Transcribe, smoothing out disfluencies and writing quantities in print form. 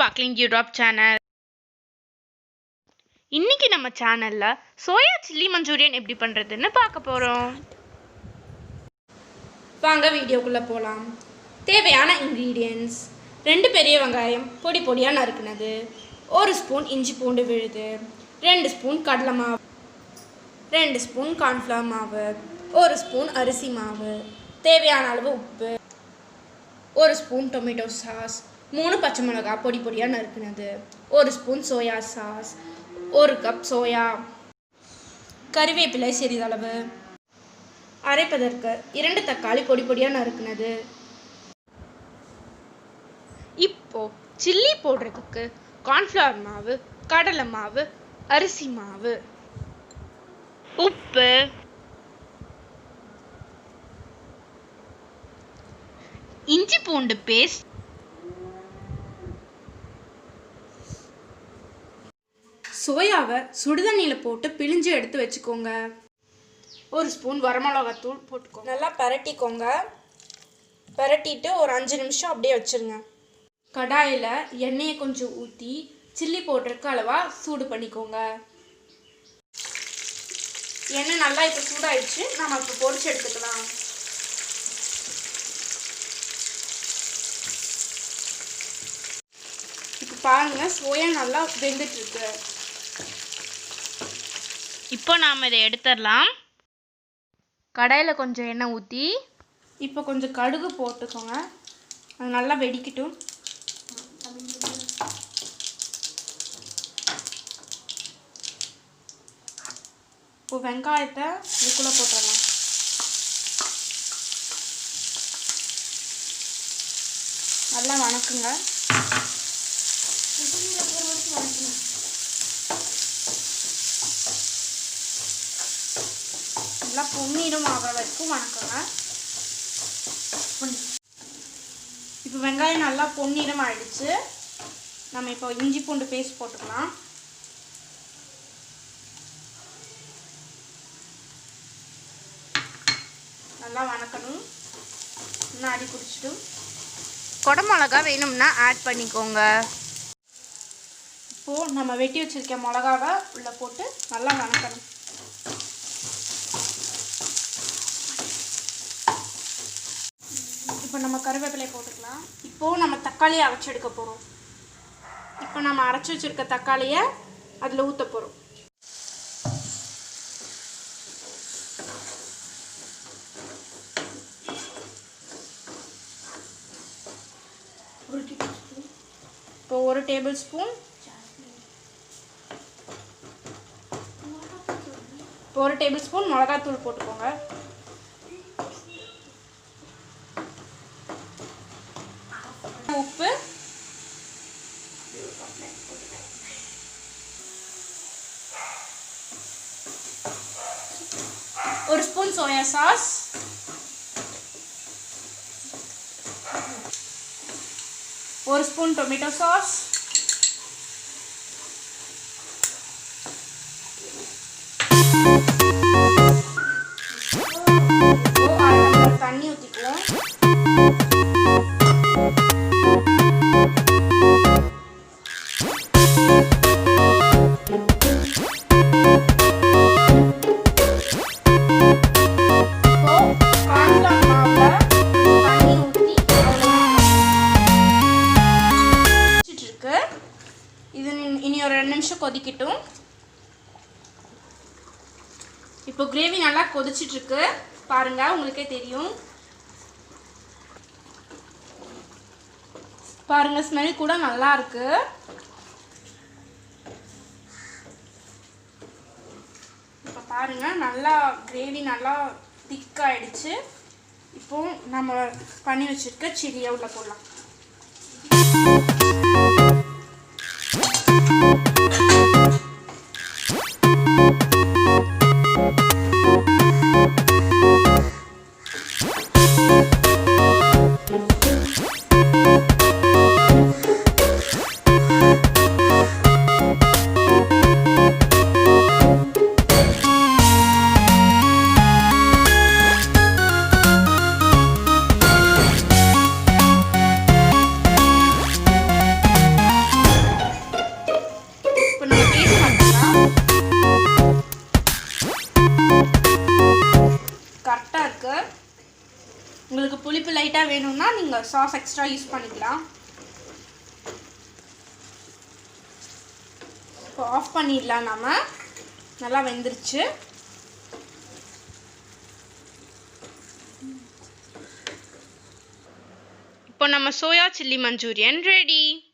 Sparkling YouTube channel. இன்னைக்கு நம்ம சேனல்ல சோயா சில்லி மஞ்சூரியன் எப்படி பண்றதுன்னு பார்க்க போறோம். வாங்க வீடியோக்குள்ள போலாம். தேவையான இன்கிரீடியன்ட்ஸ்: 2 பெரிய வெங்காயம் பொடி பொடியாக நறுக்குனது, 1 ஸ்பூன் இஞ்சி பூண்டு விழுது, 2 ஸ்பூன் கடலை மாவு, 2 ஸ்பூன் கார்ன்ஃப்ளவர் மாவு, 1 ஸ்பூன் அரிசி மாவு, தேவையான அளவு உப்பு, 1 ஸ்பூன் டொமேட்டோ சாஸ், 3 பச்சை மிளகாய் பொடி பொடியாக நறுக்குனது, 1 spoon soya sauce, 1 cup soya, கறிவேப்பிலை சிறிதளவு, அரைப்பதற்கு 2 தக்காளி பொடி பொடியாக நறுக்குனது. இப்போ சில்லி போடுறதுக்கு கார்ன்ஃப்ளவர் மாவு, கடலை மாவு, அரிசி மாவு, உப்பு, இஞ்சி பூண்டு பேஸ்ட், சோயாவை சுடுதண்ணியில் போட்டு பிழிஞ்சு எடுத்து வச்சுக்கோங்க. 1 ஸ்பூன் வரமிளகாத்தூள் போட்டுக்கோங்க. நல்லா பரட்டிக்கோங்க. பரட்டிட்டு ஒரு 5 நிமிஷம் அப்படியே வச்சுருங்க. கடாயில் எண்ணெயை கொஞ்சம் ஊற்றி சில்லி போடுறதுக்கு அளவாக சூடு பண்ணிக்கோங்க. எண்ணெய் நல்லா இப்போ சூடாயிடுச்சு. நம்ம இப்போ பொரிச்சு எடுத்துக்கலாம். இப்போ பாருங்க, சோயா நல்லா வெந்துட்டு இருக்கு. இப்போ நாம் இதை எடுத்துடலாம். கடாயில் கொஞ்சம் எண்ணெய் ஊற்றி இப்போ கொஞ்சம் கடுகு போட்டுக்கோங்க. அது நல்லா வெடிக்கட்டும். இப்போ வெங்காயத்தை இதுக்குள்ளே போட்டுடலாம். நல்லா வணக்குங்க. நல்லா பொன்னிறம் ஆகிற வரைக்கும் வணக்குங்க. இப்போ வெங்காயம் நல்லா பொன்னிறம் ஆயிடுச்சு. நம்ம இப்போ இஞ்சி பூண்டு பேஸ்ட் போட்டுக்கலாம். நல்லா வணக்கணும். இன்னும் அடி குடிச்சிட்டு கொடை மிளகா வேணும்னா ஆட் பண்ணிக்கோங்க. இப்போது நம்ம வெட்டி வச்சுருக்க மிளகாவை உள்ளே போட்டு நல்லா வணக்கணும். இப்போ நம்ம கருவேப்பிலை போட்டுக்கலாம். இப்போது நம்ம தக்காளியை அரைச்சி எடுக்க போகிறோம். இப்போ நம்ம அரைச்சி வச்சுருக்க தக்காளியை அதில் ஊற்ற போகிறோம். இப்போ 1 டேபிள் ஸ்பூன் மிளகாத்தூள் போட்டுக்கோங்க. உப்பு, 1 spoon soya sauce, 1 spoon tomato sauce, தண்ணி ஊற்றிக்குவோம். இனி ஒரு 2 நிமிஷம் கொதிக்கட்டும். இப்போ கிரேவி நல்லா கொதிச்சிட்டு இருக்கு. பாருங்க, உங்களுக்கே தெரியும். பாருங்க, ஸ்மெல் கூட நல்லா இருக்கு. இப்போ பாருங்க, நல்லா கிரேவி நல்லா திக்காயிடுச்சு. இப்போ நம்ம பண்ணி வச்சிருக்க சில்லியை உள்ள போடலாம். இருக்குது. உங்களுக்கு புளிப்பு லைட்டாக வேணும்னா நீங்கள் சாஸ் எக்ஸ்ட்ரா யூஸ் பண்ணிக்கலாம். இப்போ ஆஃப் பண்ணிடலாம். நம்ம நல்லா வெந்துருச்சு. இப்போ நம்ம சோயா சில்லி மஞ்சூரியன் ரெடி.